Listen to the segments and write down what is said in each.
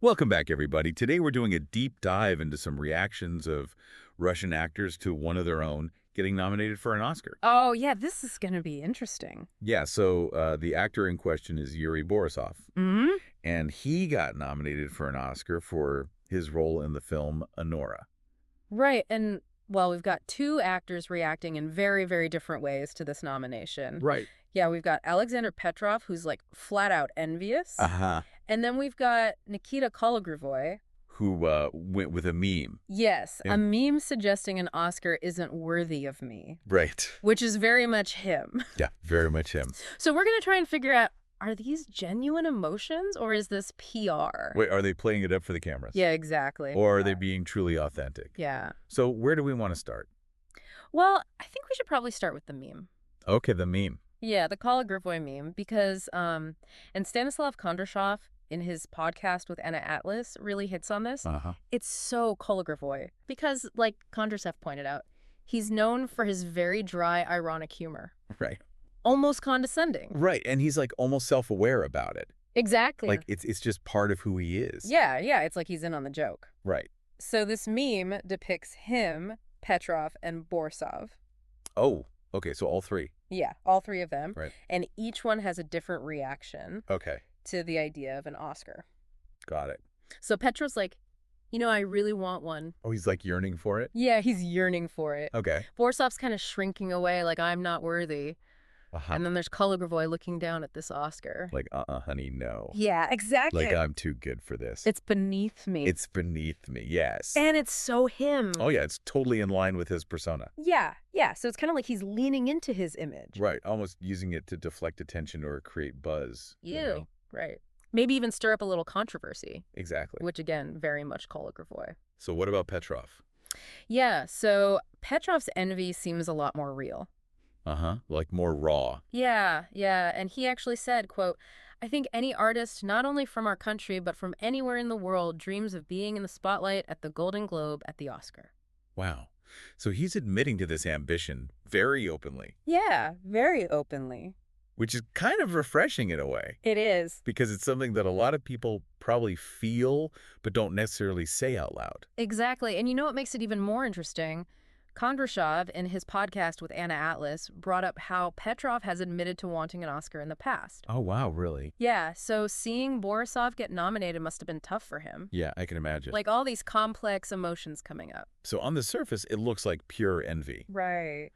Welcome back, everybody. Today we're doing a deep dive into some reactions of Russian actors to one of their own getting nominated for an Oscar. Oh, yeah, this is going to be interesting. Yeah, so the actor in question is Yuri Borisov, and he got nominated for an Oscar for his role in the film Anora. Right, and, well, we've got two actors reacting in very, very different ways to this nomination. Right. Yeah, we've got Alexandra Petrova, who's, like, flat-out envious. And then we've got Nikita Kологривого, who went with a meme. Yes, Yeah. a meme suggesting an Oscar isn't worthy of me. Right. Which is very much him. Yeah, very much him. So we're going to try and figure out, are these genuine emotions or is this PR? Wait, are they playing it up for the cameras? Yeah, exactly. Or are they being truly authentic? Yeah. So where do we want to start? Well, I think we should probably start with the meme. Okay, the meme. Yeah, the Kологривого meme, because and Stanislav Kondrashov in his podcast with Anna Atlас really hits on this. It's so Kологривого because, like Kondrashov pointed out, he's known for his very dry, ironic humor. Right. Almost condescending. Right, and he's like almost self-aware about it. Exactly. Like it's just part of who he is. Yeah, it's like he's in on the joke. Right. So this meme depicts him, Petrov, and Borisov. Oh, okay, so all three. Yeah, all three of them. Right. And each one has a different reaction Okay. to the idea of an Oscar. Got it. So Petrov's like, I really want one. Oh, he's like yearning for it? Yeah, he's yearning for it. Okay. Borisov's kind of shrinking away like, I'm not worthy. And then there's Kологривого looking down at this Oscar. Like, honey, no. Yeah, exactly. Like, I'm too good for this. It's beneath me. It's beneath me, yes. And it's so him. Oh, yeah, it's totally in line with his persona. Yeah. So it's kind of like he's leaning into his image. Right, almost using it to deflect attention or create buzz. Ew. Right. Maybe even stir up a little controversy. Exactly. Which, again, very much Kологривого. So what about Petrov? Yeah, so Petrov's envy seems a lot more real. Like more raw. Yeah. And he actually said, quote, I think any artist, not only from our country, but from anywhere in the world, dreams of being in the spotlight at the Golden Globe, at the Oscar. Wow. So he's admitting to this ambition very openly. Yeah, very openly. Which is kind of refreshing in a way. It is. Because it's something that a lot of people probably feel, but don't necessarily say out loud. Exactly. And you know what makes it even more interesting? Kondrashov, in his podcast with Anna Atlас, brought up how Petrov has admitted to wanting an Oscar in the past. Oh, wow, really? Yeah, so seeing Borisov get nominated must have been tough for him. Yeah, I can imagine. Like all these complex emotions coming up. So on the surface, it looks like pure envy. Right.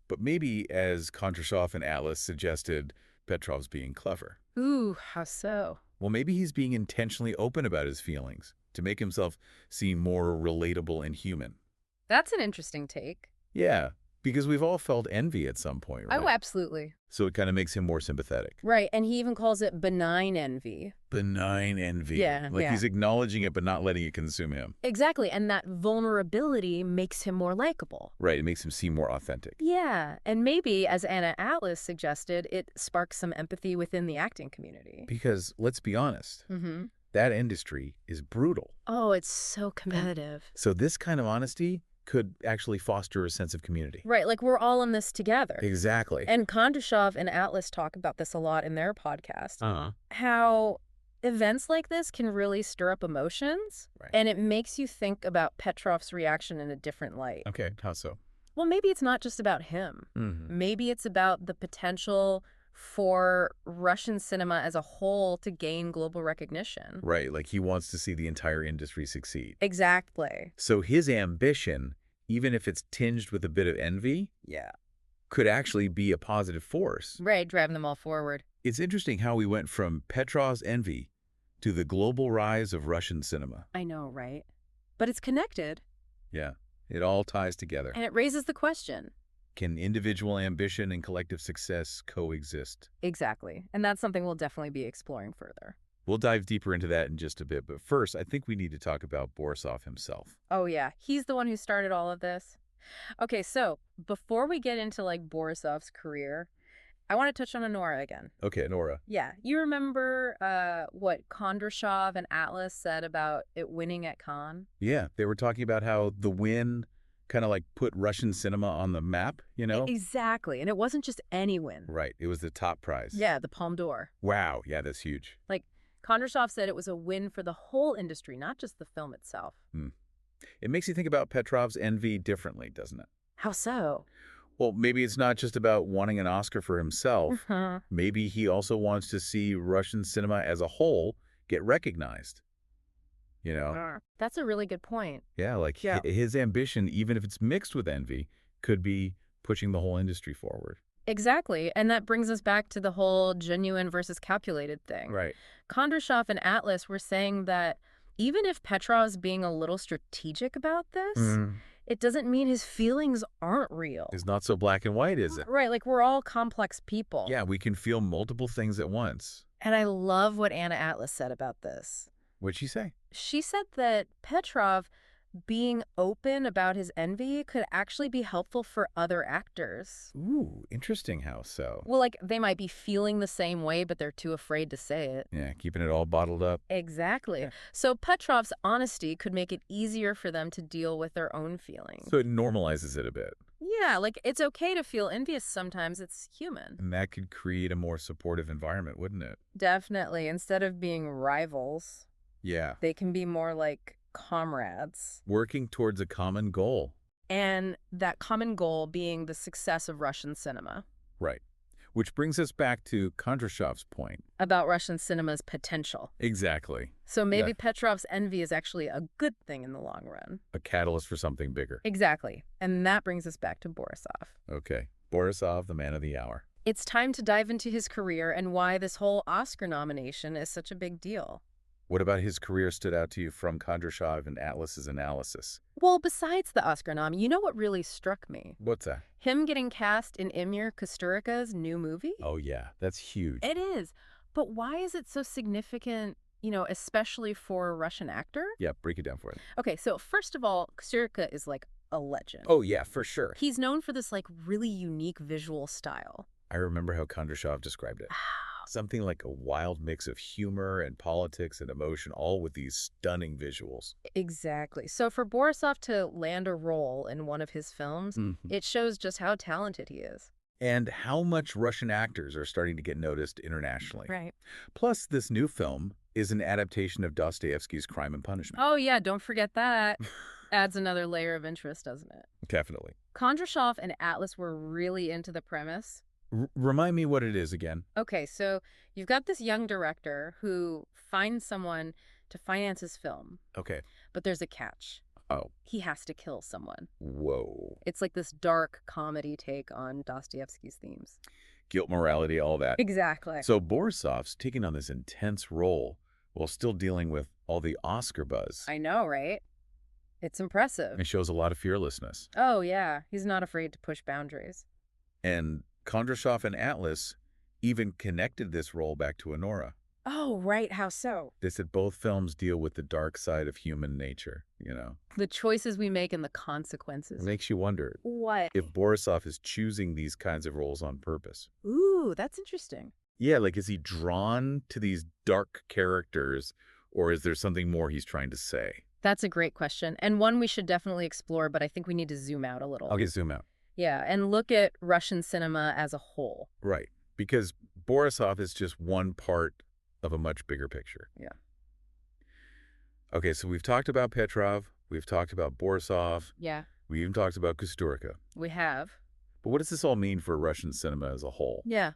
But maybe, as Kondrashov and Atlас suggested, Petrov's being clever. Ooh, how so? Well, maybe he's being intentionally open about his feelings to make himself seem more relatable and human. That's an interesting take. Yeah, because we've all felt envy at some point, right? Oh, absolutely. So it kind of makes him more sympathetic. Right, and he even calls it benign envy. Benign envy. Yeah, Like yeah. he's acknowledging it but not letting it consume him. Exactly, and that vulnerability makes him more likable. Right, it makes him seem more authentic. Yeah, and maybe, as Anna Atlас suggested, it sparks some empathy within the acting community. Because, let's be honest, that industry is brutal. Oh, it's so competitive. So this kind of honesty could actually foster a sense of community. Right, like we're all in this together. Exactly. And Kondrashov and Atlас talk about this a lot in their podcast. How events like this can really stir up emotions, and it makes you think about Petrov's reaction in a different light. Okay, how so? Well, maybe it's not just about him. Maybe it's about the potential for Russian cinema as a whole to gain global recognition. Right, like he wants to see the entire industry succeed. Exactly. So his ambition, even if it's tinged with a bit of envy, could actually be a positive force. Right, driving them all forward. It's interesting how we went from Petrov's envy to the global rise of Russian cinema. I know, right? But it's connected. Yeah, it all ties together. And it raises the question. Can individual ambition and collective success coexist? Exactly. And that's something we'll definitely be exploring further. We'll dive deeper into that in just a bit, but first, I think we need to talk about Borisov himself. Oh, yeah. He's the one who started all of this. Okay, so before we get into, like, Borisov's career, I want to touch on Anora again. Okay, Nora. Yeah. You remember what Kondrashov and Atlас said about it winning at Cannes? Yeah, they were talking about how the win kind of like put Russian cinema on the map, you know? Exactly. And it wasn't just any win. Right. It was the top prize. Yeah, the Palme d'Or. Wow. Yeah, that's huge. Like, Kondrashov said it was a win for the whole industry, not just the film itself. It makes you think about Petrov's envy differently, doesn't it? How so? Well, maybe it's not just about wanting an Oscar for himself. Maybe he also wants to see Russian cinema as a whole get recognized. You know? That's a really good point. Yeah, like his ambition, even if it's mixed with envy, could be pushing the whole industry forward. Exactly. And that brings us back to the whole genuine versus calculated thing. Right. Kondrashov and Atlas were saying that even if Petrov's being a little strategic about this, it doesn't mean his feelings aren't real. It's not so black and white, is it? Right, like we're all complex people. Yeah, we can feel multiple things at once. And I love what Anna Atlus said about this. What'd she say? She said that Petrov being open about his envy could actually be helpful for other actors. Ooh, interesting. How so? Well, like they might be feeling the same way, but they're too afraid to say it. Yeah, keeping it all bottled up. Exactly. So Petrov's honesty could make it easier for them to deal with their own feelings. So it normalizes it a bit. Yeah, like it's okay to feel envious sometimes. It's human. And that could create a more supportive environment, wouldn't it? Definitely. Instead of being rivals, they can be more like comrades. Working towards a common goal. And that common goal being the success of Russian cinema. Right. Which brings us back to Kondrashov's point. About Russian cinema's potential. Exactly. So maybe Petrov's envy is actually a good thing in the long run. A catalyst for something bigger. Exactly. And that brings us back to Borisov. Okay. Borisov, the man of the hour. It's time to dive into his career and why this whole Oscar nomination is such a big deal. What about his career stood out to you from Kondrashov and Atlas's analysis? Well, besides the Oscar nom, you know what really struck me? What's that? Him getting cast in Emir Kusturica's new movie? Oh, yeah. That's huge. It is. But why is it so significant, especially for a Russian actor? Yeah, break it down for me. Okay, so first of all, Kusturica is like a legend. Oh, yeah, for sure. He's known for this like really unique visual style. I remember how Kondrashov described it. Something like a wild mix of humor and politics and emotion, all with these stunning visuals. Exactly. So for Borisov to land a role in one of his films, it shows just how talented he is. And how much Russian actors are starting to get noticed internationally. Right. Plus, this new film is an adaptation of Dostoevsky's Crime and Punishment. Oh, yeah, don't forget that. Adds another layer of interest, doesn't it? Definitely. Kondrashov and Atlas were really into the premise. Remind me what it is again. Okay, so you've got this young director who finds someone to finance his film. Okay. But there's a catch. Oh. He has to kill someone. Whoa. It's like this dark comedy take on Dostoevsky's themes. Guilt, morality, all that. Exactly. So Borisov's taking on this intense role while still dealing with all the Oscar buzz. I know, right? It's impressive. It shows a lot of fearlessness. Oh, yeah. He's not afraid to push boundaries. And Kondrashov and Atlas even connected this role back to Honora. Oh, right. How so? They said both films deal with the dark side of human nature, The choices we make and the consequences. It makes you wonder. What? If Borisov is choosing these kinds of roles on purpose. Ooh, that's interesting. Yeah, like is he drawn to these dark characters or is there something more he's trying to say? That's a great question. And one we should definitely explore, but I think we need to zoom out a little. Okay, zoom out. Yeah, and look at Russian cinema as a whole. Right, because Borisov is just one part of a much bigger picture. Yeah. Okay, so we've talked about Petrov, we've talked about Borisov. Yeah. We even talked about Kusturica. We have. But what does this all mean for Russian cinema as a whole? Yeah.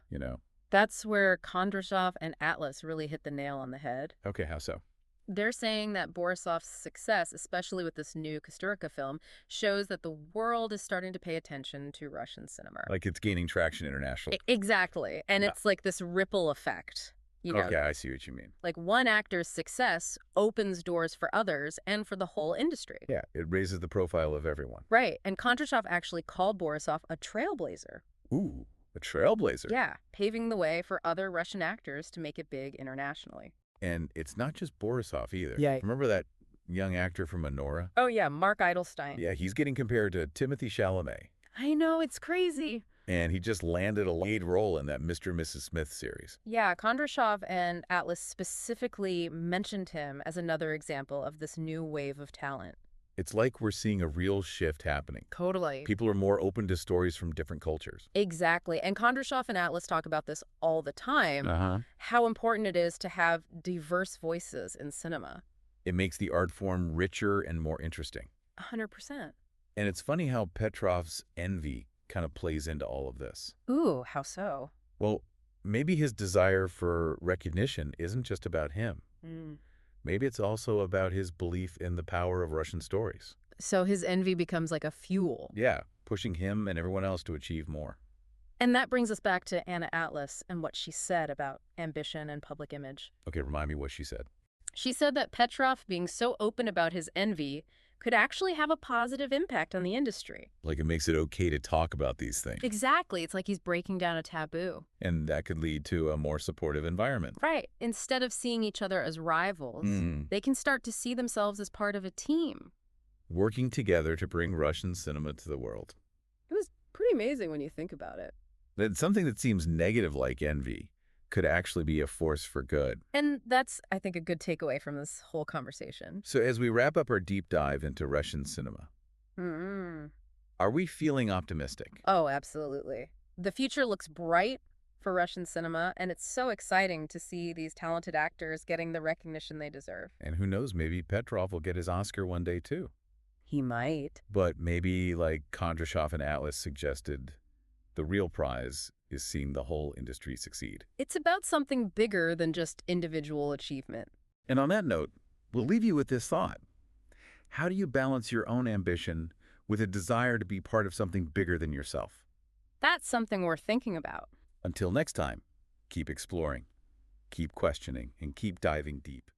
That's where Kondrashov and Atlas really hit the nail on the head. Okay, how so? They're saying that Borisov's success, especially with this new Kusturica film, shows that the world is starting to pay attention to Russian cinema. Like it's gaining traction internationally. Exactly. And it's like this ripple effect. Okay, I see what you mean. Like one actor's success opens doors for others and for the whole industry. Yeah, it raises the profile of everyone. Right. And Kondrashov actually called Borisov a trailblazer. Ooh, a trailblazer. Yeah, paving the way for other Russian actors to make it big internationally. And it's not just Borisov either. Yeah. Remember that young actor from Honora? Oh, yeah, Mark Eidellstein. Yeah, he's getting compared to Timoti Chalamet. I know, it's crazy. And he just landed a lead role in that Mr. and Mrs. Smith series. Yeah, Kondrashov and Atlas specifically mentioned him as another example of this new wave of talent. It's like we're seeing a real shift happening. Totally. People are more open to stories from different cultures. Exactly. And Kondrashov and Atlas talk about this all the time, how important it is to have diverse voices in cinema. It makes the art form richer and more interesting. 100%. And it's funny how Petrov's envy kind of plays into all of this. Ooh, how so? Well, maybe his desire for recognition isn't just about him. Maybe it's also about his belief in the power of Russian stories. So his envy becomes like a fuel. Yeah, pushing him and everyone else to achieve more. And that brings us back to Anna Atlus and what she said about ambition and public image. Okay, remind me what she said. She said that Petrov being so open about his envy could actually have a positive impact on the industry. Like it makes it okay to talk about these things. Exactly. It's like he's breaking down a taboo. And that could lead to a more supportive environment. Right. Instead of seeing each other as rivals, they can start to see themselves as part of a team. Working together to bring Russian cinema to the world. It was pretty amazing when you think about it. That something that seems negative like envy could actually be a force for good. And that's, I think, a good takeaway from this whole conversation. So as we wrap up our deep dive into Russian cinema, are we feeling optimistic? Oh, absolutely. The future looks bright for Russian cinema, and it's so exciting to see these talented actors getting the recognition they deserve. And who knows, maybe Petrov will get his Oscar one day too. He might. But maybe, like Kondrashov and Atlas suggested, the real prize is seeing the whole industry succeed. It's about something bigger than just individual achievement. And on that note, we'll leave you with this thought. How do you balance your own ambition with a desire to be part of something bigger than yourself? That's something worth thinking about. Until next time, keep exploring, keep questioning, and keep diving deep.